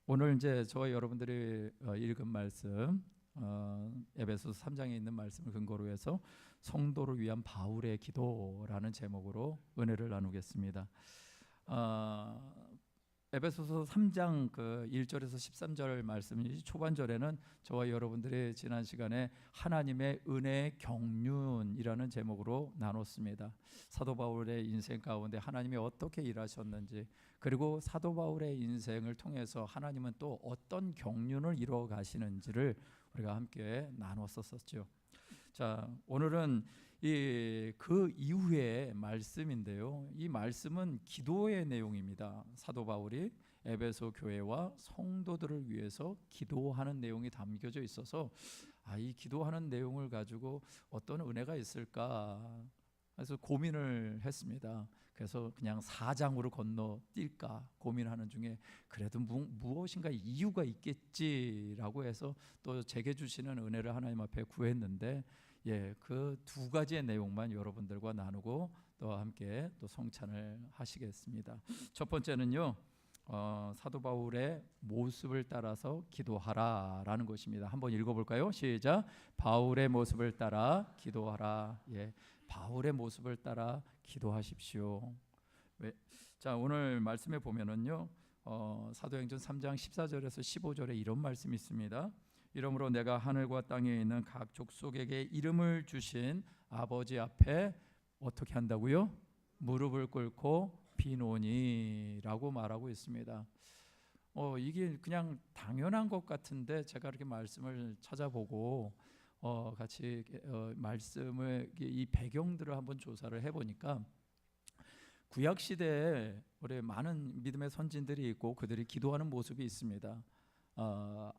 오늘 이제 저와 여러분들이 읽은 말씀, 에베소서 3장에 있는 말씀을 근거로 해서 성도를 위한 바울의 기도라는 제목으로 은혜를 나누겠습니다. 에베소서 3장 그 1절에서 13절 말씀이 초반절에는 저와 여러분들이 지난 시간에 하나님의 은혜의 경륜이라는 제목으로 나눴습니다. 사도 바울의 인생 가운데 하나님이 어떻게 일하셨는지, 그리고 사도 바울의 인생을 통해서 하나님은 또 어떤 경륜을 이루어 가시는지를 우리가 함께 나눴었죠. 자, 오늘은 그 이후의 말씀인데요. 이 말씀은 기도의 내용입니다. 사도 바울이 에베소 교회와 성도들을 위해서 기도하는 내용이 담겨져 있어서 이 기도하는 내용을 가지고 어떤 은혜가 있을까? 그래서 고민을 했습니다. 그래서 그냥 4장으로 건너뛸까 고민하는 중에 그래도 무엇인가 이유가 있겠지라고 해서 또 제게 주시는 은혜를 하나님 앞에 구했는데, 그 두 가지의 내용만 여러분들과 나누고 또 함께 또 성찬을 하시겠습니다. 첫 번째는요, 사도 바울의 모습을 따라서 기도하라라는 것입니다. 한번 읽어볼까요? 시작. 바울의 모습을 따라 기도하라. 바울의 모습을 따라 기도하십시오. 자, 오늘 말씀에 보면은요, 사도행전 3장 14절에서 15절에 이런 말씀이 있습니다. 이러므로 내가 하늘과 땅에 있는 각 족속에게 이름을 주신 아버지 앞에 어떻게 한다고요? 무릎을 꿇고 비노니라고 말하고 있습니다. 이게 그냥 당연한 것 같은데 제가 이렇게 말씀을 찾아보고 같이 말씀을 이 배경들을 한번 조사를 해보니까 구약 시대에 우리 많은 믿음의 선진들이 있고 그들이 기도하는 모습이 있습니다.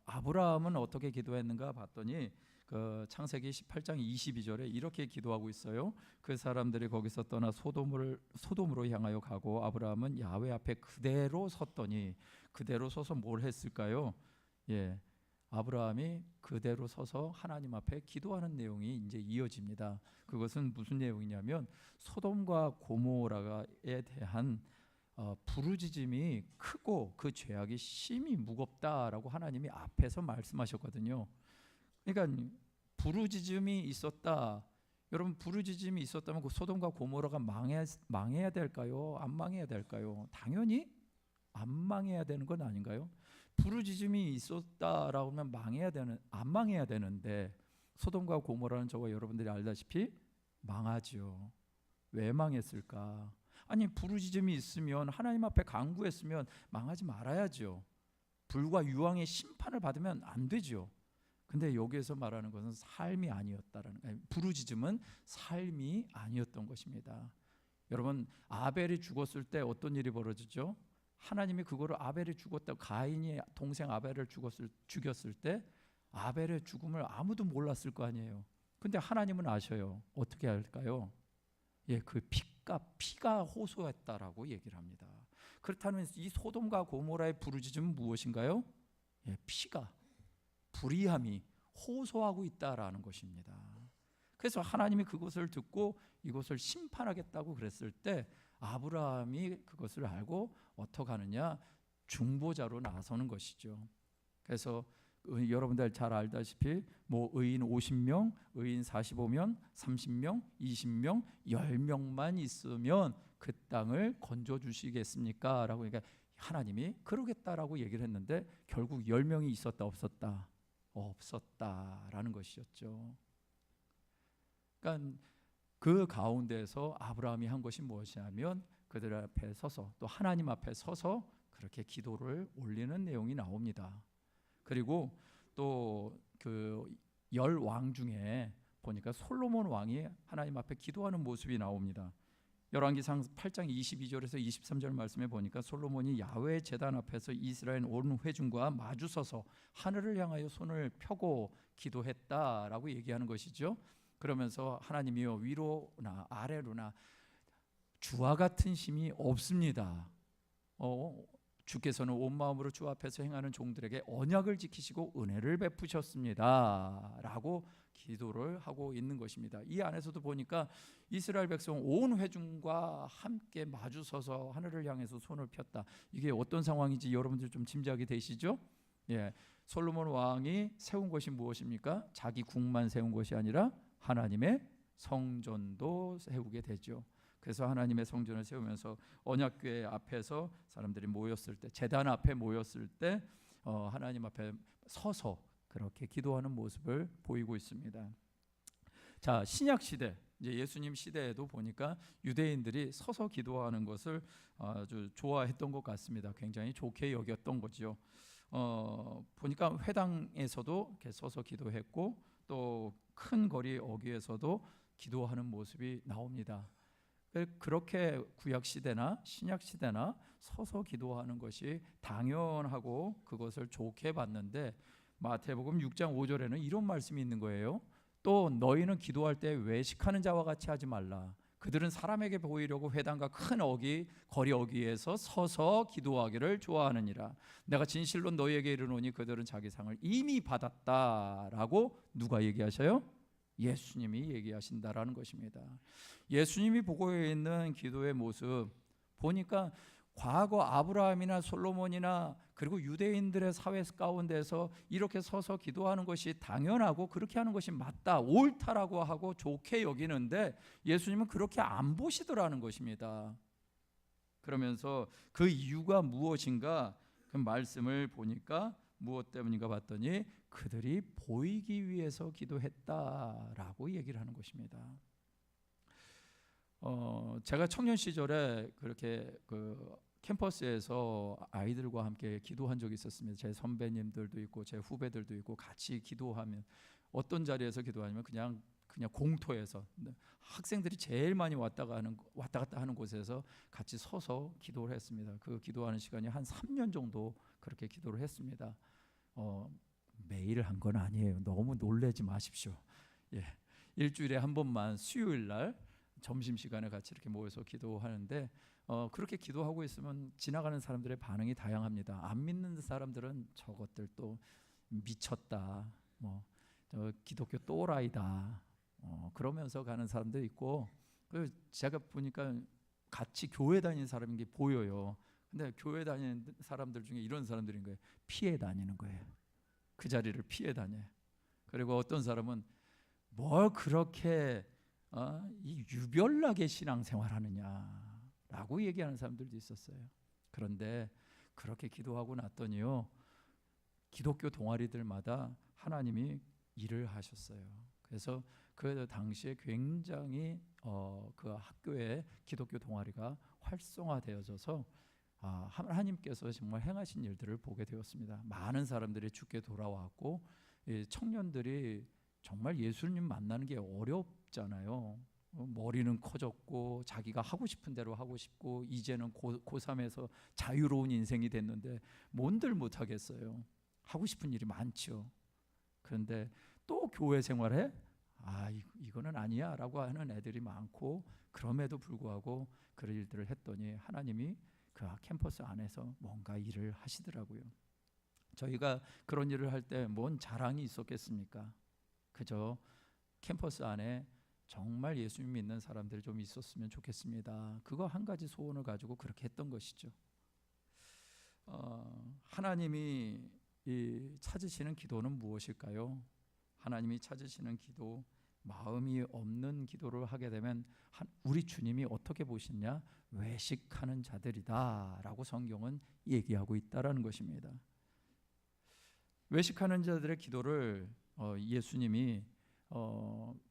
아브라함은 어떻게 기도했는가 봤더니 그 창세기 18장 22절에 이렇게 기도하고 있어요. 그 사람들이 거기서 떠나 소돔으로 향하여 가고 아브라함은 야훼 앞에 그대로 섰더니, 그대로 서서 뭘 했을까요? 아브라함이 그대로 서서 하나님 앞에 기도하는 내용이 이제 이어집니다. 그것은 무슨 내용이냐면 소돔과 고모라에 대한 부르짖음이 크고 그 죄악이 심히 무겁다라고 하나님이 앞에서 말씀하셨거든요. 그러니까 부르짖음이 있었다. 여러분, 부르짖음이 있었다면 그 소돔과 고모라가 망해야 될까요? 안 망해야 될까요? 당연히 안 망해야 되는 건 아닌가요? 부르짖음이 있었다라고 하면 안 망해야 되는데 소돔과 고모라는 저와 여러분들이 알다시피 망하죠. 왜 망했을까? 아니, 부르짖음이 있으면 하나님 앞에 간구했으면 망하지 말아야죠. 불과 유황의 심판을 받으면 안 되죠. 근데 여기에서 말하는 것은 삶이 아니었다라는 거예요. 부르짖음은 삶이 아니었던 것입니다. 여러분, 아벨이 죽었을 때 어떤 일이 벌어지죠? 하나님이 그거를 아벨이 죽었다고, 가인이 동생 아벨을 죽였을 때 아벨의 죽음을 아무도 몰랐을 거 아니에요. 근데 하나님은 아셔요. 어떻게 할까요? 그 피가 호소했다라고 얘기를 합니다. 그렇다면 이 소돔과 고모라의 부르짖음은 무엇인가요? 피가, 불의함이 호소하고 있다라는 것입니다. 그래서 하나님이 그것을 듣고 이것을 심판하겠다고 그랬을 때 아브라함이 그것을 알고 어떻게 하느냐? 중보자로 나서는 것이죠. 그래서 여러분들 잘 알다시피 의인 50명, 의인 45명, 30명, 20명, 10명만 있으면 그 땅을 건져 주시겠습니까? 라고, 그러니까 하나님이 그러겠다라고 얘기를 했는데 결국 10명이 있었다 없었다? 없었다라는 것이었죠. 그러니까 그 가운데서 아브라함이 한 것이 무엇이냐면 그들 앞에 서서, 또 하나님 앞에 서서 그렇게 기도를 올리는 내용이 나옵니다. 그리고 또 그 10왕 중에 보니까 솔로몬 왕이 하나님 앞에 기도하는 모습이 나옵니다. 열왕기상 8장 22절에서 23절 말씀에 보니까 솔로몬이 야훼 제단 앞에서 이스라엘 온 회중과 마주서서 하늘을 향하여 손을 펴고 기도했다라고 얘기하는 것이죠. 그러면서 하나님이여, 위로나 아래로나 주와 같은 힘이 없습니다. 주께서는 온 마음으로 주 앞에서 행하는 종들에게 언약을 지키시고 은혜를 베푸셨습니다 라고 기도를 하고 있는 것입니다. 이 안에서도 보니까 이스라엘 백성 온 회중과 함께 마주서서 하늘을 향해서 손을 폈다. 이게 어떤 상황인지 여러분들 좀 짐작이 되시죠? 예, 솔로몬 왕이 세운 것이 무엇입니까? 자기 국만 세운 것이 아니라 하나님의 성전도 세우게 되죠. 그래서 하나님의 성전을 세우면서 언약궤 앞에서 사람들이 모였을 때, 제단 앞에 모였을 때 하나님 앞에 서서 그렇게 기도하는 모습을 보이고 있습니다. 자, 신약 시대, 이제 예수님 시대에도 보니까 유대인들이 서서 기도하는 것을 아주 좋아했던 것 같습니다. 굉장히 좋게 여겼던 거죠. 보니까 회당에서도 이렇게 서서 기도했고 또 큰 거리 어귀에서도 기도하는 모습이 나옵니다. 그렇게 구약 시대나 신약 시대나 서서 기도하는 것이 당연하고 그것을 좋게 봤는데 마태복음 6장 5절에는 이런 말씀이 있는 거예요. 또 너희는 기도할 때 외식하는 자와 같이 하지 말라. 그들은 사람에게 보이려고 회당과 큰 어귀 거리 어귀에서 서서 기도하기를 좋아하느니라. 내가 진실로 너희에게 이르노니 그들은 자기 상을 이미 받았다라고 누가 얘기하셔요? 예수님이 얘기하신다라는 것입니다. 예수님이 보고 있는 기도의 모습 보니까 과거 아브라함이나 솔로몬이나 그리고 유대인들의 사회 가운데서 이렇게 서서 기도하는 것이 당연하고 그렇게 하는 것이 맞다, 옳다라고 하고 좋게 여기는데 예수님은 그렇게 안 보시더라는 것입니다. 그러면서 그 이유가 무엇인가 그 말씀을 보니까 무엇 때문인가 봤더니 그들이 보이기 위해서 기도했다라고 얘기를 하는 것입니다. 제가 청년 시절에 그렇게 캠퍼스에서 아이들과 함께 기도한 적이 있었습니다. 제 선배님들도 있고 제 후배들도 있고 같이 기도하면 어떤 자리에서 기도하냐면 그냥 공터에서 학생들이 제일 많이 왔다 갔다 하는 곳에서 같이 서서 기도를 했습니다. 그 기도하는 시간이 한 3년 정도 그렇게 기도를 했습니다. 매일 한 건 아니에요. 너무 놀라지 마십시오. 예, 일주일에 한 번만 수요일 날 점심시간에 같이 이렇게 모여서 기도하는데 그렇게 기도하고 있으면 지나가는 사람들의 반응이 다양합니다. 안 믿는 사람들은 저것들 또 미쳤다, 기독교 또라이다, 그러면서 가는 사람도 있고, 제가 보니까 같이 교회 다니는 사람인 게 보여요. 근데 교회 다니는 사람들 중에 이런 사람들인 거예요. 피해 다니는 거예요. 그 자리를 피해 다녀요. 그리고 어떤 사람은 뭘 그렇게 이 유별나게 신앙생활하느냐라고 얘기하는 사람들도 있었어요. 그런데 그렇게 기도하고 났더니요, 기독교 동아리들마다 하나님이 일을 하셨어요. 그래서 그 당시에 굉장히 그 학교에 기독교 동아리가 활성화되어져서 하나님께서 정말 행하신 일들을 보게 되었습니다. 많은 사람들이 주께 돌아왔고 청년들이 정말 예수님 만나는 게 어렵잖아요. 머리는 커졌고 자기가 하고 싶은 대로 하고 싶고 이제는 고3에서 자유로운 인생이 됐는데 뭔들 못하겠어요. 하고 싶은 일이 많죠. 그런데 또 교회 생활에 이거는 아니야 라고 하는 애들이 많고, 그럼에도 불구하고 그런 일들을 했더니 하나님이 그 캠퍼스 안에서 뭔가 일을 하시더라고요. 저희가 그런 일을 할 때 뭔 자랑이 있었겠습니까? 그저 캠퍼스 안에 정말 예수님 믿는 사람들이 좀 있었으면 좋겠습니다. 그거 한 가지 소원을 가지고 그렇게 했던 것이죠. 하나님이 찾으시는 기도는 무엇일까요? 하나님이 찾으시는 기도, 마음이 없는 기도를 하게 되면 우리 주님이 어떻게 보시냐? 외식하는 자들이다 라고 성경은 얘기하고 있다라는 것입니다. 외식하는 자들의 기도를 예수님이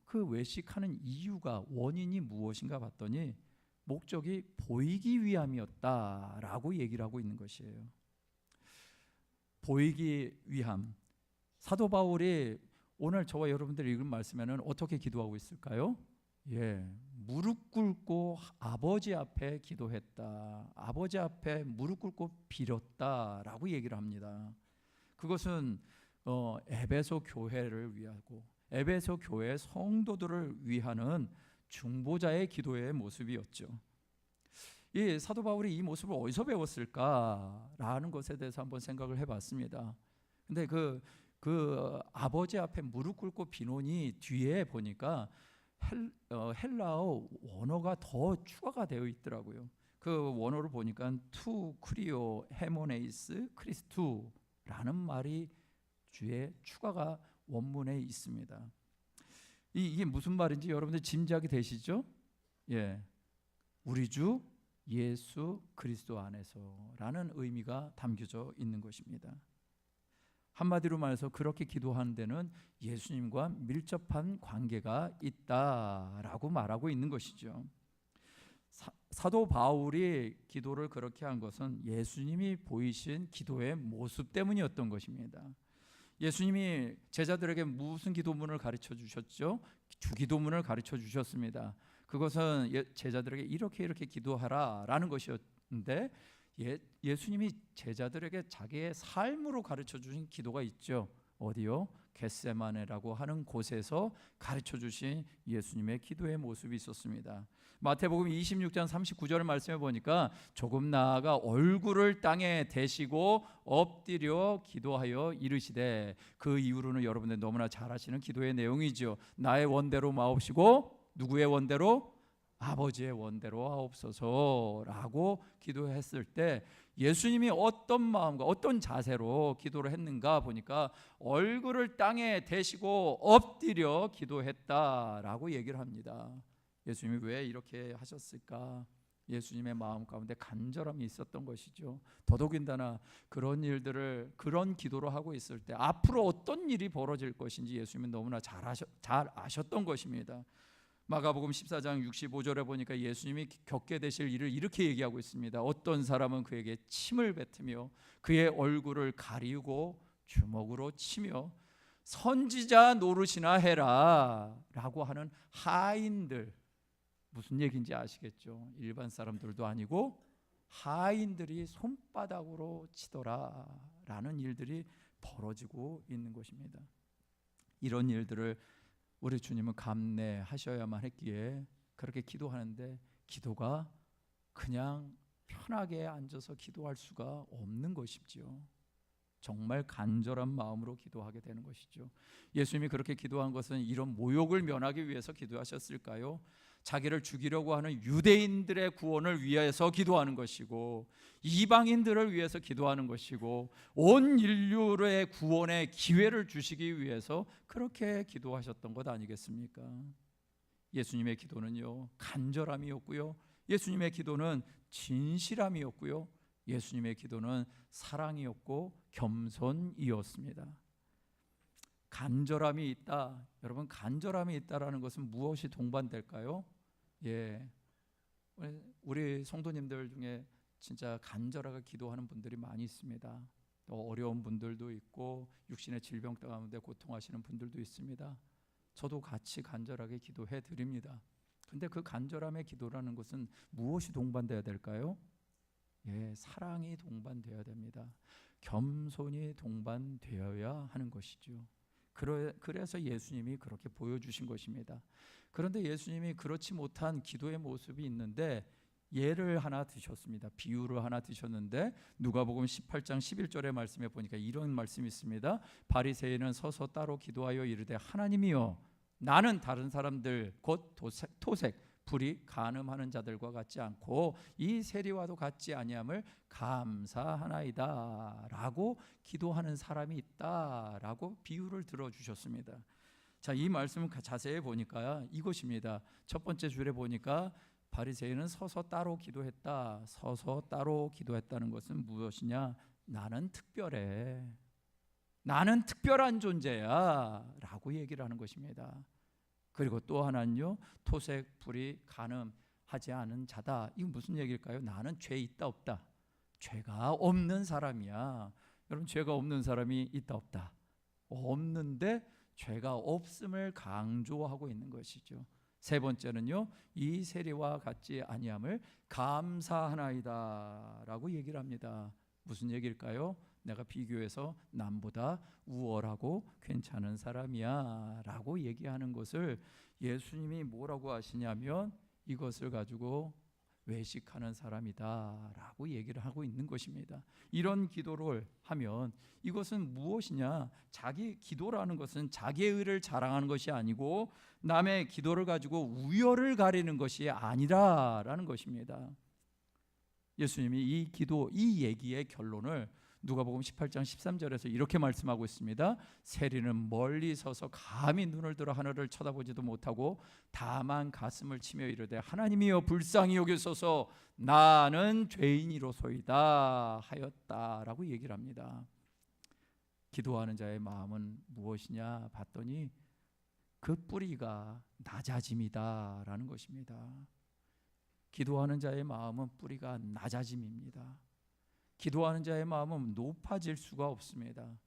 그 외식하는 이유가, 원인이 무엇인가 봤더니 목적이 보이기 위함이었다라고 얘기를 하고 있는 것이에요. 보이기 위함. 사도 바울이 오늘 저와 여러분들이 읽은 말씀에는 어떻게 기도하고 있을까요? 무릎 꿇고 아버지 앞에 기도했다. 아버지 앞에 무릎 꿇고 빌었다라고 얘기를 합니다. 그것은 에베소 교회를 위하고 에베소 교회 성도들을 위하는 중보자의 기도의 모습이었죠. 이 사도 바울이 이 모습을 어디서 배웠을까라는 것에 대해서 한번 생각을 해봤습니다. 근데 그 아버지 앞에 무릎 꿇고 비노니 뒤에 보니까 헬라어 원어가 더 추가가 되어 있더라고요. 그 원어를 보니까 투 크리오 헤모네이스 크리스투라는 말이 뒤에 추가가 원문에 있습니다. 이게 무슨 말인지 여러분들 짐작이 되시죠? 예, 우리 주 예수 그리스도 안에서라는 의미가 담겨져 있는 것입니다. 한마디로 말해서 그렇게 기도하는 데는 예수님과 밀접한 관계가 있다라고 말하고 있는 것이죠. 사도 바울이 기도를 그렇게 한 것은 예수님이 보이신 기도의 모습 때문이었던 것입니다. 예수님이 제자들에게 무슨 기도문을 가르쳐 주셨죠? 주기도문을 가르쳐 주셨습니다. 그것은 제자들에게 이렇게 기도하라라는 것이었는데 예수님이 제자들에게 자기의 삶으로 가르쳐 주신 기도가 있죠. 어디요? 겟세마네라고 하는 곳에서 가르쳐 주신 예수님의 기도의 모습이 있었습니다. 마태복음 26장 39절 말씀해 보니까 조금 나아가 얼굴을 땅에 대시고 엎드려 기도하여 이르시되, 그 이후로는 여러분들 너무나 잘 아시는 기도의 내용이죠. 나의 원대로 마옵시고 누구의 원대로? 아버지의 원대로 하옵소서라고 기도했을 때 예수님이 어떤 마음과 어떤 자세로 기도를 했는가 보니까 얼굴을 땅에 대시고 엎드려 기도했다라고 얘기를 합니다. 예수님이 왜 이렇게 하셨을까? 예수님의 마음 가운데 간절함이 있었던 것이죠. 더더군다나 그런 일들을 그런 기도로 하고 있을 때 앞으로 어떤 일이 벌어질 것인지 예수님은 너무나 잘 아셨던 것입니다. 마가복음 14장 65절에 보니까 예수님이 겪게 되실 일을 이렇게 얘기하고 있습니다. 어떤 사람은 그에게 침을 뱉으며 그의 얼굴을 가리우고 주먹으로 치며 선지자 노릇이나 해라 라고 하는 하인들, 무슨 얘기인지 아시겠죠? 일반 사람들도 아니고 하인들이 손바닥으로 치더라 라는 일들이 벌어지고 있는 것입니다. 이런 일들을 우리 주님은 감내하셔야만 했기에 그렇게 기도하는데, 기도가 그냥 편하게 앉아서 기도할 수가 없는 것이죠. 정말 간절한 마음으로 기도하게 되는 것이죠. 예수님이 그렇게 기도한 것은 이런 모욕을 면하기 위해서 기도하셨을까요? 자기를 죽이려고 하는 유대인들의 구원을 위해서 기도하는 것이고, 이방인들을 위해서 기도하는 것이고, 온 인류의 구원의 기회를 주시기 위해서 그렇게 기도하셨던 것 아니겠습니까? 예수님의 기도는요, 간절함이었고요, 예수님의 기도는 진실함이었고요, 예수님의 기도는 사랑이었고 겸손이었습니다. 간절함이 있다. 여러분, 간절함이 있다라는 것은 무엇이 동반될까요? 예, 우리 성도님들 중에 진짜 간절하게 기도하는 분들이 많이 있습니다. 또 어려운 분들도 있고 육신의 질병 가운데 고통하시는 분들도 있습니다. 저도 같이 간절하게 기도해 드립니다. 근데 그 간절함의 기도라는 것은 무엇이 동반돼야 될까요? 예, 사랑이 동반되어야 됩니다. 겸손이 동반되어야 하는 것이죠. 그래서 예수님이 그렇게 보여주신 것입니다. 그런데 예수님이 그렇지 못한 기도의 모습이 있는데 예를 하나 드셨습니다. 비유를 하나 드셨는데 누가복음 18장 11절의 말씀에 보니까 이런 말씀이 있습니다. 바리새인은 서서 따로 기도하여 이르되, 하나님이여, 나는 다른 사람들 곧 토색 불이 간음하는 자들과 같지 않고 이 세리와도 같지 아니함을 감사하나이다 라고 기도하는 사람이 있다라고 비유를 들어주셨습니다. 자, 이 말씀을 자세히 보니까 이것입니다. 첫 번째 줄에 보니까 바리새인은 서서 따로 기도했다. 서서 따로 기도했다는 것은 무엇이냐? 나는 특별해, 나는 특별한 존재야 라고 얘기를 하는 것입니다. 그리고 또 하나는요, 토색 불이 간음하지 않은 자다. 이건 무슨 얘기일까요? 나는 죄 있다 없다? 죄가 없는 사람이야. 여러분, 죄가 없는 사람이 있다 없다? 없는데 죄가 없음을 강조하고 있는 것이죠. 세 번째는요, 이 세리와 같지 아니함을 감사하나이다 라고 얘기를 합니다. 무슨 얘기일까요? 내가 비교해서 남보다 우월하고 괜찮은 사람이야 라고 얘기하는 것을 예수님이 뭐라고 하시냐면, 이것을 가지고 외식하는 사람이다라고 얘기를 하고 있는 것입니다. 이런 기도를 하면 이것은 무엇이냐? 자기 기도라는 것은 자기의 의를 자랑하는 것이 아니고 남의 기도를 가지고 우열을 가리는 것이 아니라라는 것입니다. 예수님이 이 기도, 이 얘기의 결론을 누가복음 18장 13절에서 이렇게 말씀하고 있습니다. 세리는 멀리 서서 감히 눈을 들어 하늘을 쳐다보지도 못하고 다만 가슴을 치며 이르되 하나님이여 불쌍히 여기소서 나는 죄인이로소이다 하였다라고 얘기를 합니다. 기도하는 자의 마음은 무엇이냐 봤더니 그 뿌리가 낮아짐이다라는 것입니다. 기도하는 자의 마음은 뿌리가 낮아짐입니다. 기도하는 자의 마음은 높아질 수가 없습니다.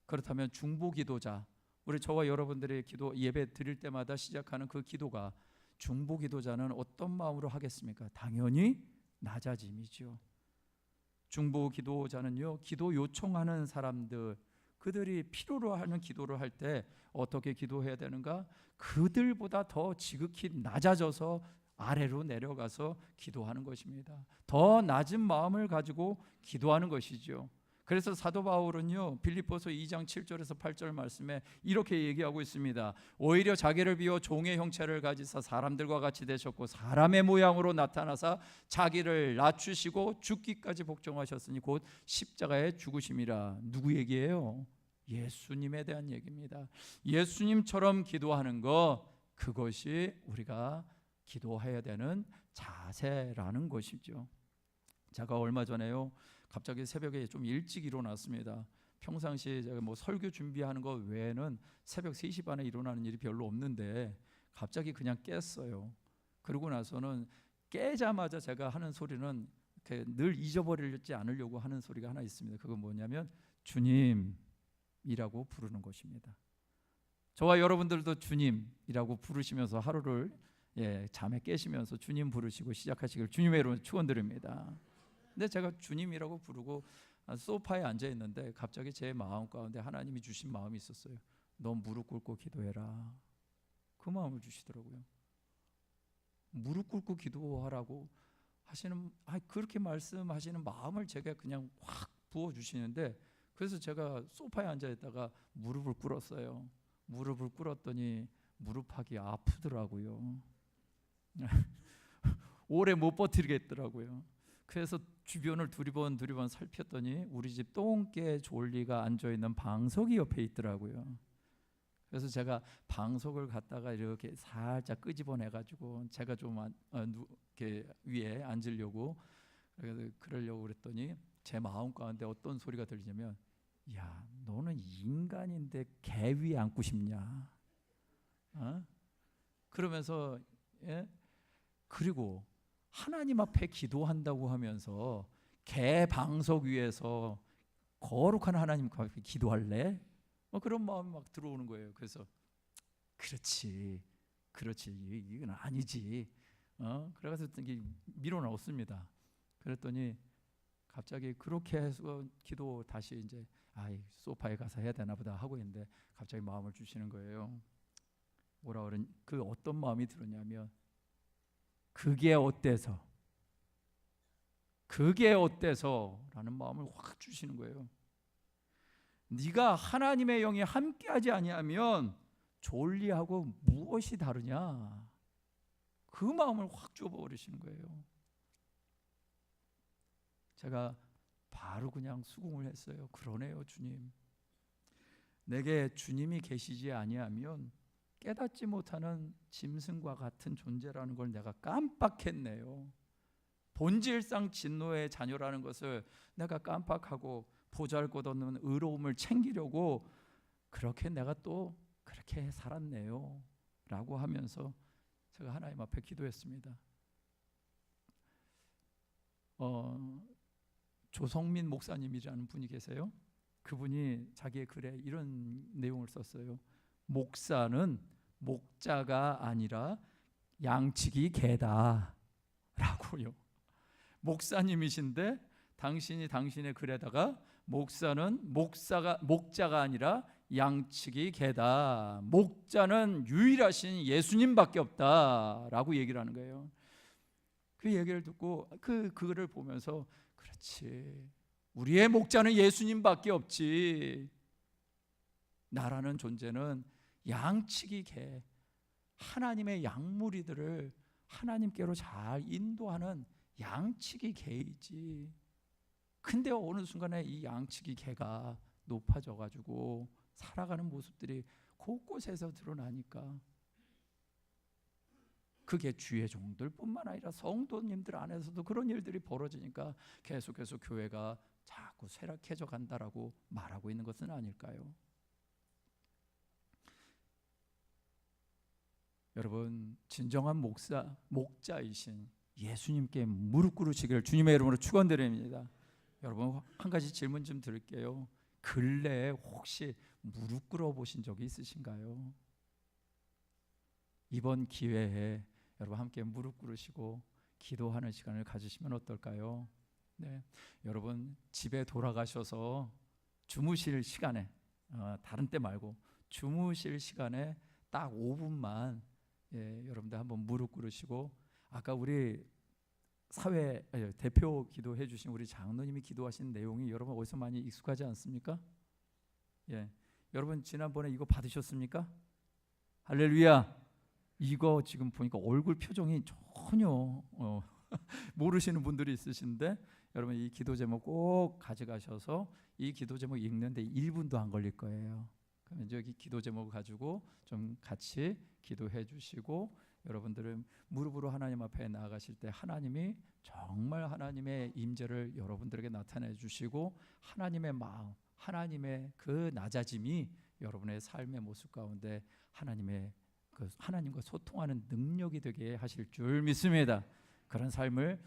그렇다면 중보 기도자, 우리 저와 여러분들의 기도 예배 드릴 때마다 시작하는 그 기도가 중보 기도자는 어떤 마음으로 하겠습니까? 당연히 낮아짐이죠. 중보 기도자는요, 기도 요청하는 사람들, 그들이 필요로 하는 기도를 할 때 어떻게 기도해야 되는가? 그들보다 더 지극히 낮아져서 아래로 내려가서 기도하는 것입니다. 더 낮은 마음을 가지고 기도하는 것이죠. 그래서 사도 바울은요, 빌립보서 2장 7절에서 8절 말씀에 이렇게 얘기하고 있습니다. 오히려 자기를 비워 종의 형체를 가지사 사람들과 같이 되셨고 사람의 모양으로 나타나사 자기를 낮추시고 죽기까지 복종하셨으니 곧 십자가에 죽으심이라. 누구 얘기예요? 예수님에 대한 얘기입니다. 예수님처럼 기도하는 것, 그것이 우리가 기도해야 되는 자세라는 것이죠. 제가 얼마 전에요, 갑자기 새벽에 좀 일찍 일어났습니다. 평상시에 제가 뭐 설교 준비하는 것 외에는 새벽 3시 반에 일어나는 일이 별로 없는데 갑자기 그냥 깼어요. 그러고 나서는 깨자마자 제가 하는 소리는 늘 잊어버리지 않으려고 하는 소리가 하나 있습니다. 그건 뭐냐면 주님이라고 부르는 것입니다. 저와 여러분들도 주님이라고 부르시면서 하루를 잠에 깨시면서 주님 부르시고 시작하시길 주님의 이름으로 축원드립니다. 근데 제가 주님이라고 부르고 소파에 앉아 있는데 갑자기 제 마음 가운데 하나님이 주신 마음이 있었어요. 너 무릎 꿇고 기도해라. 그 마음을 주시더라고요. 무릎 꿇고 기도하라고 하시는, 그렇게 말씀하시는 마음을 제가 그냥 확 부어 주시는데, 그래서 제가 소파에 앉아 있다가 무릎을 꿇었어요. 무릎을 꿇었더니 무릎하기 아프더라고요. 오래 못 버티겠더라고요. 그래서 주변을 두리번 살폈더니 우리 집 똥개 졸리가 앉아있는 방석이 옆에 있더라고요. 그래서 제가 방석을 갖다가 이렇게 살짝 끄집어내가지고 제가 좀 이렇게 위에 앉으려고 그러려고 그랬더니 제 마음 가운데 어떤 소리가 들리냐면, 야, 너는 인간인데 개 위에 앉고 싶냐? 그러면서 그리고 하나님 앞에 기도한다고 하면서 개 방석 위에서 거룩한 하나님 앞에 기도할래? 그런 마음이 막 들어오는 거예요. 그래서 그렇지 이건 아니지. 그래서 밀어넣었습니다. 그랬더니 갑자기 그렇게 해서 기도 다시 이제 소파에 가서 해야 되나 보다 하고 있는데 갑자기 마음을 주시는 거예요. 뭐라 그러니, 그 어떤 마음이 들었냐면, 그게 어때서 라는 마음을 확 주시는 거예요. 네가 하나님의 영이 함께하지 아니하면 졸리하고 무엇이 다르냐, 그 마음을 확 줘버리시는 거예요. 제가 바로 그냥 수긍을 했어요. 그러네요, 주님. 내게 주님이 계시지 아니하면 깨닫지 못하는 짐승과 같은 존재라는 걸 내가 깜빡했네요. 본질상 진노의 자녀라는 것을 내가 깜빡하고 보잘것없는 의로움을 챙기려고 그렇게 내가 또 그렇게 살았네요 라고 하면서 제가 하나님 앞에 기도했습니다. 조성민 목사님이라는 분이 계세요. 그분이 자기의 글에 이런 내용을 썼어요. 목사는 목자가 아니라 양치기 개다 라고요. 목사님이신데 당신이 당신의 글에다가 목사는 목자가 아니라 양치기 개다, 목자는 유일하신 예수님밖에 없다 라고 얘기를 하는 거예요. 그 얘기를 듣고 그거를 보면서 그렇지, 우리의 목자는 예수님밖에 없지. 나라는 존재는 양치기 개, 하나님의 양무리들을 하나님께로 잘 인도하는 양치기 개이지. 근데 어느 순간에 이 양치기 개가 높아져 가지고 살아가는 모습들이 곳곳에서 드러나니까, 그게 주의 종들뿐만 아니라 성도님들 안에서도 그런 일들이 벌어지니까 계속해서 교회가 자꾸 쇠락해져 간다라고 말하고 있는 것은 아닐까요? 여러분, 진정한 목자이신 예수님께 무릎 꿇으시기를 주님의 이름으로 축원드립니다. 여러분, 한 가지 질문 좀 드릴게요. 근래에 혹시 무릎 꿇어 보신 적이 있으신가요? 이번 기회에 여러분 함께 무릎 꿇으시고 기도하는 시간을 가지시면 어떨까요? 네, 여러분 집에 돌아가셔서 주무실 시간에, 다른 때 말고 주무실 시간에 딱 5분만 여러분들 한번 무릎 꿇으시고, 아까 우리 사회 대표 기도해 주신 우리 장로님이 기도하신 내용이 여러분 어디서 많이 익숙하지 않습니까? 여러분 지난번에 이거 받으셨습니까? 할렐루야. 이거 지금 보니까 얼굴 표정이 전혀 모르시는 분들이 있으신데, 여러분 이 기도 제목 꼭 가져가셔서 이 기도 제목 읽는데 1분도 안 걸릴 거예요. 그러면 여기 기도 제목을 가지고 좀 같이 기도해 주시고, 여러분들은 무릎으로 하나님 앞에 나아가실 때 하나님이 정말 하나님의 임재를 여러분들에게 나타내 주시고, 하나님의 마음, 하나님의 그 낮아짐이 여러분의 삶의 모습 가운데 하나님과 소통하는 능력이 되게 하실 줄 믿습니다. 그런 삶을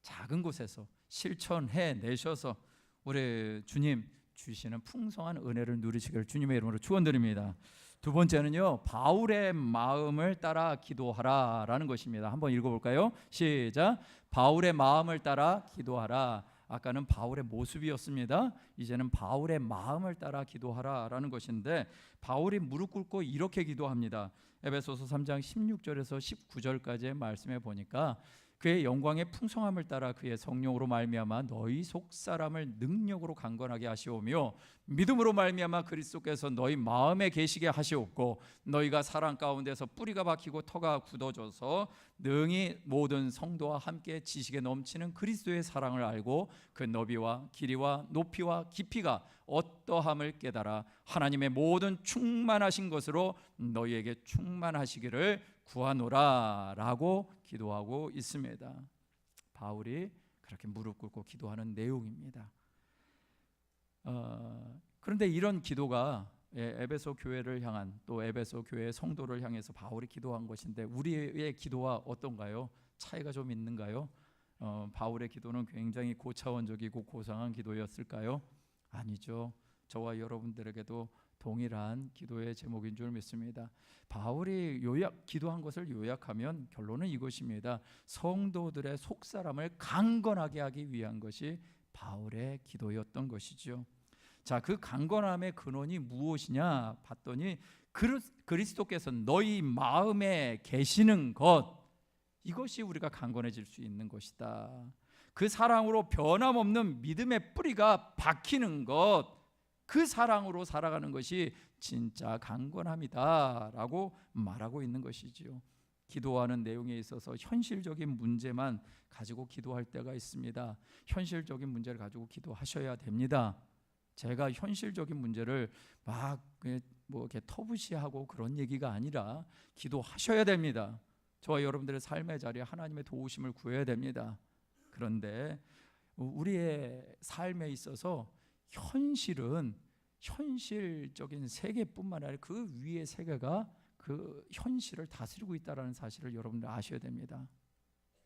작은 곳에서 실천해 내셔서 우리 주님 주시는 풍성한 은혜를 누리시기를 주님의 이름으로 축원드립니다. 두 번째는요, 바울의 마음을 따라 기도하라라는 것입니다. 한번 읽어볼까요? 시작. 바울의 마음을 따라 기도하라. 아까는 바울의 모습이었습니다. 이제는 바울의 마음을 따라 기도하라라는 것인데, 바울이 무릎 꿇고 이렇게 기도합니다. 에베소서 3장 16절에서 19절까지의 말씀에 보니까, 그의 영광의 풍성함을 따라 그의 성령으로 말미암아 너희 속사람을 능력으로 강건하게 하시오며, 믿음으로 말미암아 그리스도께서 너희 마음에 계시게 하시옵고, 너희가 사랑 가운데서 뿌리가 박히고 터가 굳어져서 능히 모든 성도와 함께 지식에 넘치는 그리스도의 사랑을 알고 그 너비와 길이와 높이와 깊이가 어떠함을 깨달아 하나님의 모든 충만하신 것으로 너희에게 충만하시기를 구하노라 라고 기도하고 있습니다. 바울이 그렇게 무릎 꿇고 기도하는 내용입니다. 그런데 이런 기도가 에베소 교회를 향한, 또 에베소 교회의 성도를 향해서 바울이 기도한 것인데, 우리의 기도와 어떤가요? 차이가 좀 있는가요? 바울의 기도는 굉장히 고차원적이고 고상한 기도였을까요? 아니죠. 저와 여러분들에게도 동일한 기도의 제목인 줄 믿습니다. 바울이 기도한 것을 요약하면 결론은 이것입니다. 성도들의 속사람을 강건하게 하기 위한 것이 바울의 기도였던 것이죠. 자, 그 강건함의 근원이 무엇이냐 봤더니, 그리스도께서 너희 마음에 계시는 것, 이것이 우리가 강건해질 수 있는 것이다. 그 사랑으로 변함없는 믿음의 뿌리가 박히는 것, 그 사랑으로 살아가는 것이 진짜 강건함이다 라고 말하고 있는 것이지요. 기도하는 내용에 있어서 현실적인 문제만 가지고 기도할 때가 있습니다. 현실적인 문제를 가지고 기도하셔야 됩니다. 제가 현실적인 문제를 막 이렇게 터부시하고 그런 얘기가 아니라 기도하셔야 됩니다. 저와 여러분들의 삶의 자리에 하나님의 도우심을 구해야 됩니다. 그런데 우리의 삶에 있어서 현실은 현실적인 세계뿐만 아니라 그 위의 세계가 그 현실을 다스리고 있다는 사실을 여러분들 아셔야 됩니다.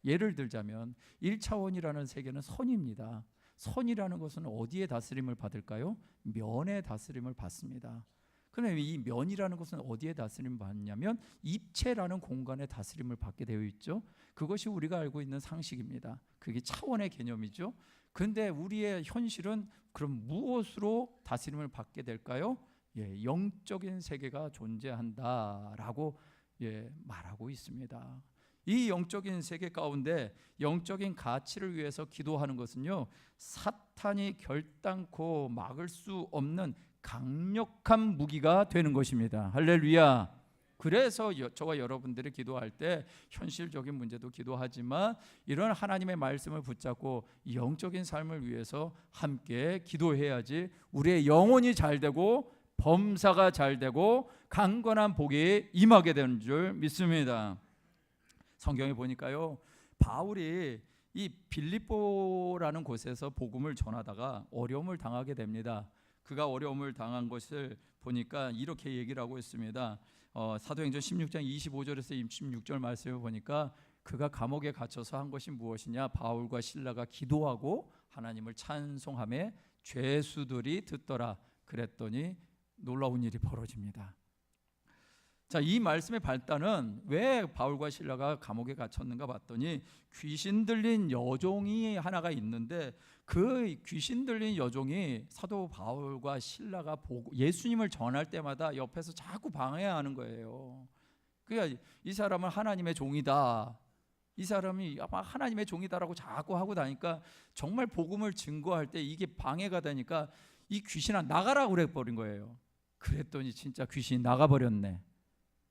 예를 들자면 1차원이라는 세계는 선입니다. 선이라는 것은 어디에 다스림을 받을까요? 면의 다스림을 받습니다. 그런데 이 면이라는 것은 어디에 다스림을 받냐면 입체라는 공간에 다스림을 받게 되어 있죠. 그것이 우리가 알고 있는 상식입니다. 그게 차원의 개념이죠. 그런데 우리의 현실은 그럼 무엇으로 다스림을 받게 될까요? 영적인 세계가 존재한다라고 말하고 있습니다. 이 영적인 세계 가운데 영적인 가치를 위해서 기도하는 것은요, 사탄이 결단코 막을 수 없는 강력한 무기가 되는 것입니다. 할렐루야. 그래서 저와 여러분들이 기도할 때 현실적인 문제도 기도하지만 이런 하나님의 말씀을 붙잡고 영적인 삶을 위해서 함께 기도해야지 우리의 영혼이 잘 되고 범사가 잘 되고 강건한 복이 임하게 되는 줄 믿습니다. 성경에 보니까요, 바울이 이 빌립보라는 곳에서 복음을 전하다가 어려움을 당하게 됩니다. 그가 어려움을 당한 것을 보니까 이렇게 얘기를 하고 있습니다. 사도행전 16장 25절에서 26절 말씀을 보니까 그가 감옥에 갇혀서 한 것이 무엇이냐, 바울과 실라가 기도하고 하나님을 찬송하며 죄수들이 듣더라. 그랬더니 놀라운 일이 벌어집니다. 자, 이 말씀의 발단은 왜 바울과 실라가 감옥에 갇혔는가 봤더니 귀신 들린 여종이 하나가 있는데 그 귀신 들린 여종이 사도 바울과 실라가 예수님을 전할 때마다 옆에서 자꾸 방해하는 거예요. 그러니까 이 사람은 하나님의 종이다, 이 사람이 하나님의 종이다라고 자꾸 하고 다니까 정말 복음을 증거할 때 이게 방해가 되니까 이 귀신아 나가라고 그래버린 거예요. 그랬더니 진짜 귀신이 나가버렸네.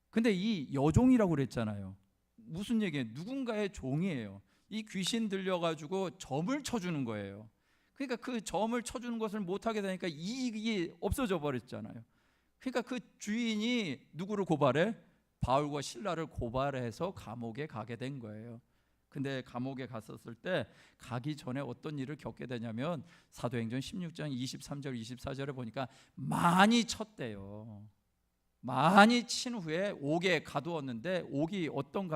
근데 이 여종이라고 그랬잖아요. 무슨 얘기예요? 누군가의 종이에요. 이 귀신 들려가지고 점을 쳐주는 거예요. 그러니까 그 점을 쳐주는 것을 못하게 되니까 이익이 없어져 버렸잖아요. 그러니까 그 주인이 누구를 고발해? 바울과 실라를 고발해서 감옥에 가게 된 거예요. 근데 감옥에 갔었을 때 가기 전에 어떤 일을 겪게 되냐면 사도행전 16장 23절 24절에 보니까 많이 쳤대요. 많이 친 후에 옥에 가두었는데 옥이 어떤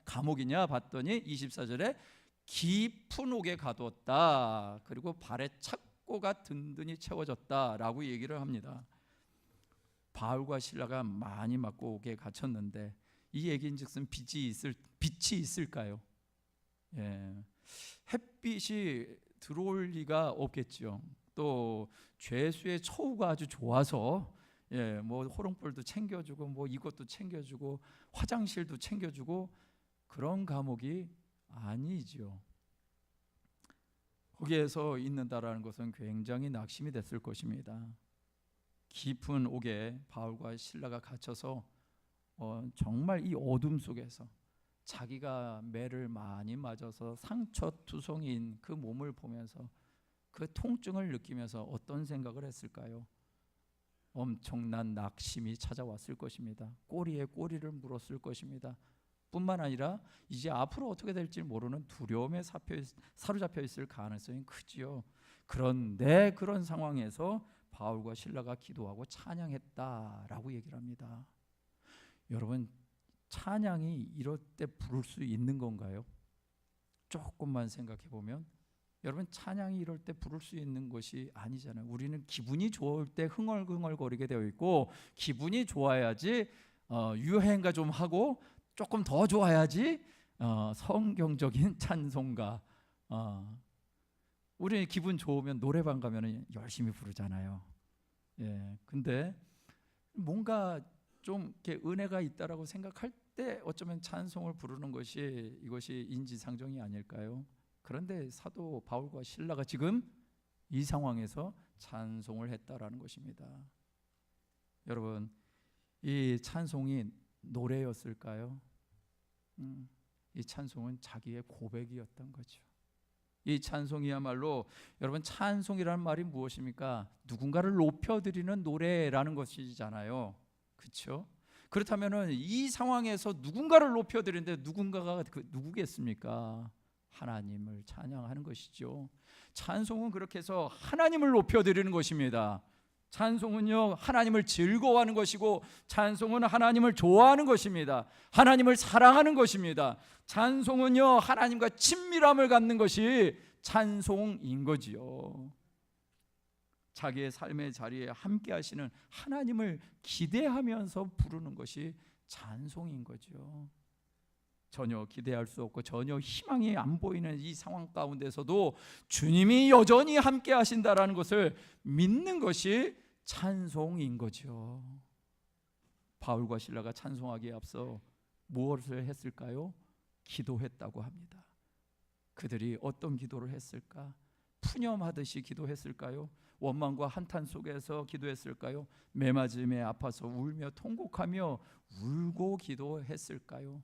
감옥이냐 봤더니 24절에 깊은 옥에 가두었다. 그리고 발에 착고가 든든히 채워졌다라고 얘기를 합니다. 바울과 실라가 많이 맞고 옥에 갇혔는데 이 얘기인즉슨 빛이 있을까요? 예. 햇빛이 들어올 리가 없겠죠. 또 죄수의 처우가 아주 좋아서 뭐 호롱불도 챙겨주고 뭐 이것도 챙겨주고 화장실도 챙겨주고 그런 감옥이 아니죠. 거기에서 있는다라는 것은 굉장히 낙심이 됐을 것입니다. 깊은 옥에 바울과 실라가 갇혀서 정말 이 어둠 속에서 자기가 매를 많이 맞아서 상처투성인 그 몸을 보면서 그 통증을 느끼면서 어떤 생각을 했을까요? 엄청난 낙심이 찾아왔을 것입니다. 꼬리에 꼬리를 물었을 것입니다. 뿐만 아니라 이제 앞으로 어떻게 될지 모르는 두려움에 사로잡혀 있을 가능성이 크지요. 그런데 그런 상황에서 바울과 실라가 기도하고 찬양했다라고 얘기를 합니다. 여러분, 찬양이 이럴 때 부를 수 있는 건가요? 조금만 생각해 보면 여러분, 찬양이 이럴 때 부를 수 있는 것이 아니잖아요. 우리는 기분이 좋을 때 흥얼흥얼거리게 되어 있고 기분이 좋아야지 유행가 좀 하고 조금 더 좋아야지 성경적인 찬송가. 우리 기분 좋으면 노래방 가면 열심히 부르잖아요. 근데 뭔가 좀 이렇게 은혜가 있다라고 생각할 때 어쩌면 찬송을 부르는 것이 이것이 인지상정이 아닐까요? 그런데 사도 바울과 실라가 지금 이 상황에서 찬송을 했다라는 것입니다. 여러분, 이 찬송이 노래였을까요? 이 찬송은 자기의 고백이었던 거죠. 이 찬송이야말로 여러분, 찬송이라는 말이 무엇입니까? 누군가를 높여드리는 노래라는 것이잖아요. 그렇죠? 그렇다면은 이 상황에서 누군가를 높여드리는데 누군가가 누구겠습니까? 하나님을 찬양하는 것이죠. 찬송은 그렇게 해서 하나님을 높여드리는 것입니다. 찬송은요, 하나님을 즐거워하는 것이고 찬송은 하나님을 좋아하는 것입니다. 하나님을 사랑하는 것입니다. 찬송은요, 하나님과 친밀함을 갖는 것이 찬송인 거지요. 자기의 삶의 자리에 함께 하시는 하나님을 기대하면서 부르는 것이 찬송인 거죠. 전혀 기대할 수 없고 전혀 희망이 안 보이는 이 상황 가운데서도 주님이 여전히 함께 하신다라는 것을 믿는 것이 찬송인 거죠. 바울과 실라가 찬송하기에 앞서 무엇을 했을까요? 기도했다고 합니다. 그들이 어떤 기도를 했을까? 푸념하듯이 기도했을까요? 원망과 한탄 속에서 기도했을까요? 매맞음에 아파서 울며 통곡하며 울고 기도했을까요?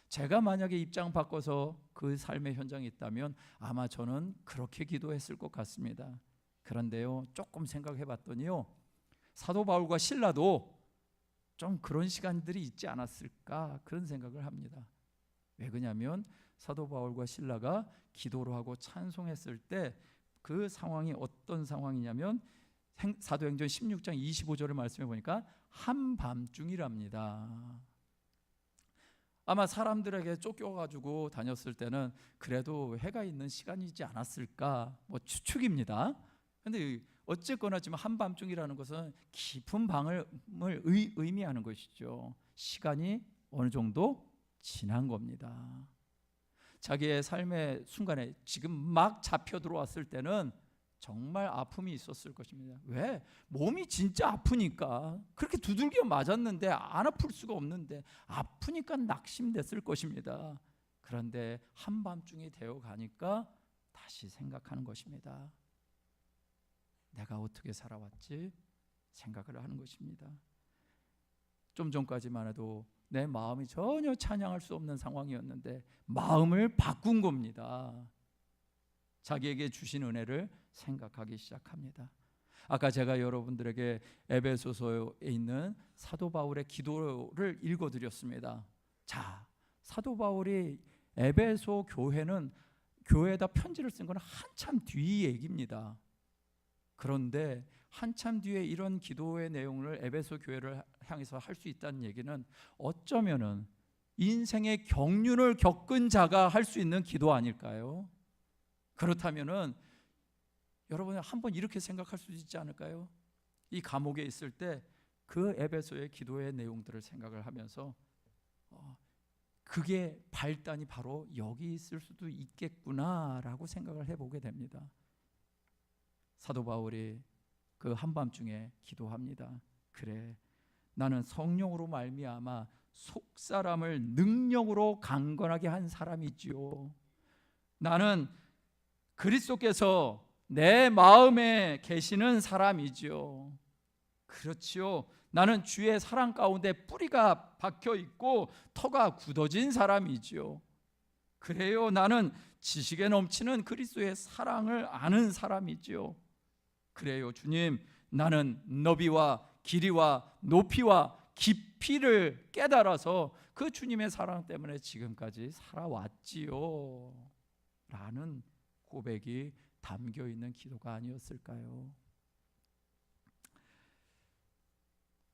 제가 만약에 입장 바꿔서 그 삶의 현장에 있다면 아마 저는 그렇게 기도했을 것 같습니다. 그런데요, 조금 생각해 봤더니요, 사도 바울과 실라도 좀 그런 시간들이 있지 않았을까, 그런 생각을 합니다. 왜 그러냐면 사도 바울과 실라가 기도를 하고 찬송했을 때 그 상황이 어떤 상황이냐면 사도행전 16장 25절의 말씀에 보니까 한밤중이랍니다. 아마 사람들에게 쫓겨가지고 다녔을 때는 그래도 해가 있는 시간이지 않았을까, 뭐 추측입니다. 근데 어쨌거나 지금 한밤중이라는 것은 깊은 밤을 의미하는 것이죠. 시간이 어느 정도 지난 겁니다. 자기의 삶의 순간에 지금 막 잡혀 들어왔을 때는 정말 아픔이 있었을 것입니다. 왜? 몸이 진짜 아프니까. 그렇게 두들겨 맞았는데 안 아플 수가 없는데 아프니까 낙심됐을 것입니다. 그런데 한밤중이 되어 가니까 다시 생각하는 것입니다. 내가 어떻게 살아왔지? 생각을 하는 것입니다. 좀 전까지만 해도 내 마음이 전혀 찬양할 수 없는 상황이었는데 마음을 바꾼 겁니다. 자기에게 주신 은혜를 생각하기 시작합니다. 아까 제가 여러분들에게 에베소서에 있는 사도 바울의 기도를 읽어드렸습니다. 자, 사도 바울이 에베소 교회에다 편지를 쓴 건 한참 뒤 얘기입니다. 그런데 한참 뒤에 이런 기도의 내용을 에베소 교회를 향해서 할 수 있다는 얘기는 어쩌면은 인생의 경륜을 겪은 자가 할 수 있는 기도 아닐까요? 그렇다면은 여러분 한번 이렇게 생각할 수 있지 않을까요? 이 감옥에 있을 때 그 에베소의 기도의 내용들을 생각을 하면서 그게 발단이 바로 여기 있을 수도 있겠구나라고 생각을 해보게 됩니다. 사도 바울이 그 한밤중에 기도합니다. 그래, 나는 성령으로 말미암아 속사람을 능력으로 강건하게 한 사람이지요. 나는 그리스도께서 내 마음에 계시는 사람이지요. 그렇지요. 나는 주의 사랑 가운데 뿌리가 박혀 있고 터가 굳어진 사람이지요. 그래요. 나는 지식에 넘치는 그리스도의 사랑을 아는 사람이지요. 그래요. 주님, 나는 너비와 길이와 높이와 깊이를 깨달아서 그 주님의 사랑 때문에 지금까지 살아왔지요. 라는 고백이 담겨 있는 기도가 아니었을까요?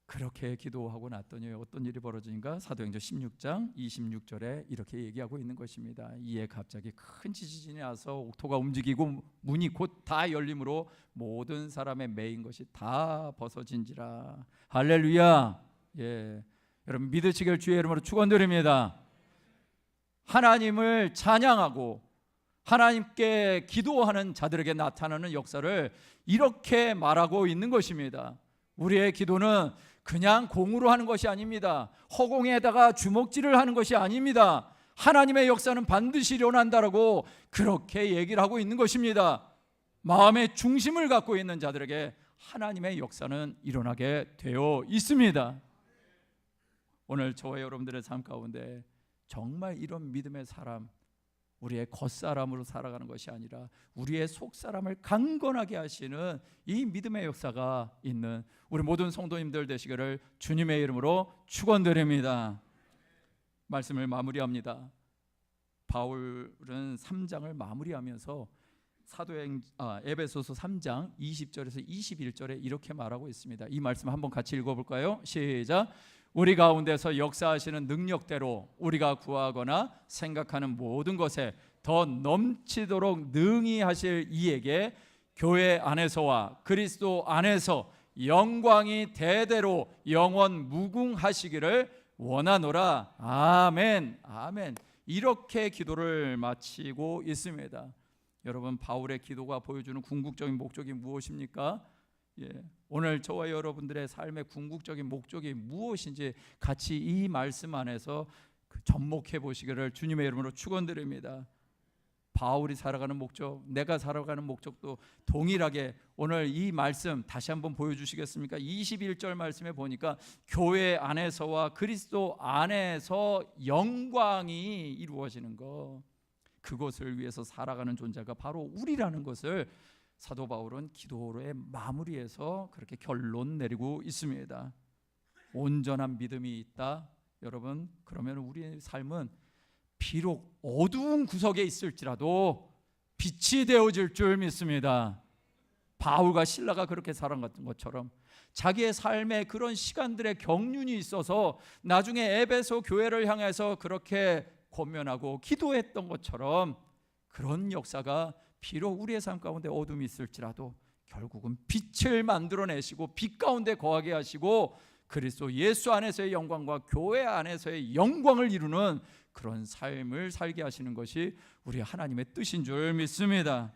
그렇게 기도하고 났더니 어떤 일이 벌어지는가? 사도행전 16장 26절에 이렇게 얘기하고 있는 것입니다. 이에 갑자기 큰 지진이 나서 옥토가 움직이고 문이 곧 다 열림으로 모든 사람의 매인 것이 다 벗어진지라. 할렐루야. 예, 여러분 믿으시길 주의 이름으로 축원드립니다. 하나님을 찬양하고 하나님께 기도하는 자들에게 나타나는 역사를 이렇게 말하고 있는 것입니다. 우리의 기도는 그냥 공으로 하는 것이 아닙니다. 허공에다가 주먹질을 하는 것이 아닙니다. 하나님의 역사는 반드시 일어난다라고 그렇게 얘기를 하고 있는 것입니다. 마음의 중심을 갖고 있는 자들에게 하나님의 역사는 일어나게 되어 있습니다. 오늘 저와 여러분들의 삶 가운데 정말 이런 믿음의 사람, 우리의 겉사람으로 살아가는 것이 아니라 우리의 속사람을 강건하게 하시는 이 믿음의 역사가 있는 우리 모든 성도님들 되시기를 주님의 이름으로 축원드립니다. 말씀을 마무리합니다. 바울은 3장을 마무리하면서 에베소서 3장 20절에서 21절에 이렇게 말하고 있습니다. 이 말씀 한번 같이 읽어볼까요? 시작. 우리 가운데서 역사하시는 능력대로 우리가 구하거나 생각하는 모든 것에 더 넘치도록 능히 하실 이에게 교회 안에서와 그리스도 안에서 영광이 대대로 영원 무궁하시기를 원하노라. 아멘. 아멘. 이렇게 기도를 마치고 있습니다. 여러분, 바울의 기도가 보여주는 궁극적인 목적이 무엇입니까? 오늘 저와 여러분들의 삶의 궁극적인 목적이 무엇인지 같이 이 말씀 안에서 접목해 보시기를 주님의 이름으로 축원드립니다. 바울이 살아가는 목적, 내가 살아가는 목적도 동일하게 오늘 이 말씀 다시 한번 보여주시겠습니까? 21절 말씀에 보니까 교회 안에서와 그리스도 안에서 영광이 이루어지는 것, 그것을 위해서 살아가는 존재가 바로 우리라는 것을 사도 바울은 기도로의 마무리에서 그렇게 결론 내리고 있습니다. 온전한 믿음이 있다. 여러분, 그러면 우리의 삶은 비록 어두운 구석에 있을지라도 빛이 되어질 줄 믿습니다. 바울과 실라가 그렇게 살아갔던 것처럼 자기의 삶에 그런 시간들의 경륜이 있어서 나중에 에베소 교회를 향해서 그렇게 권면하고 기도했던 것처럼 그런 역사가 비록 우리의 삶 가운데 어둠이 있을지라도 결국은 빛을 만들어내시고 빛 가운데 거하게 하시고 그리스도 예수 안에서의 영광과 교회 안에서의 영광을 이루는 그런 삶을 살게 하시는 것이 우리 하나님의 뜻인 줄 믿습니다.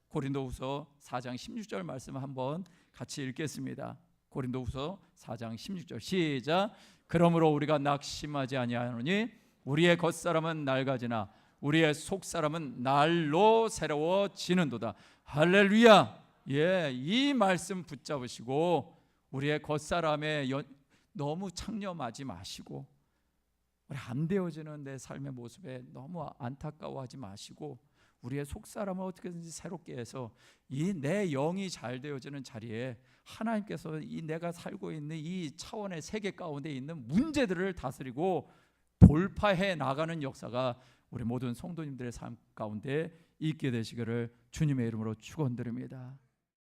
고린도후서 4장 16절 말씀 한번 같이 읽겠습니다. 고린도후서 4장 16절 시작. 그러므로 우리가 낙심하지 아니하노니 우리의 겉사람은 낡아지나 우리의 속사람은 날로 새로워지는도다. 할렐루야. 예, 이 말씀 붙잡으시고 우리의 겉사람에 너무 창념하지 마시고 우리 안 되어지는 내 삶의 모습에 너무 안타까워하지 마시고 우리의 속사람을 어떻게든지 새롭게 해서 이 내 영이 잘 되어지는 자리에 하나님께서 이 내가 살고 있는 이 차원의 세계 가운데 있는 문제들을 다스리고 돌파해 나가는 역사가 우리 모든 성도님들의 삶 가운데 있게 되시기를 주님의 이름으로 축원드립니다.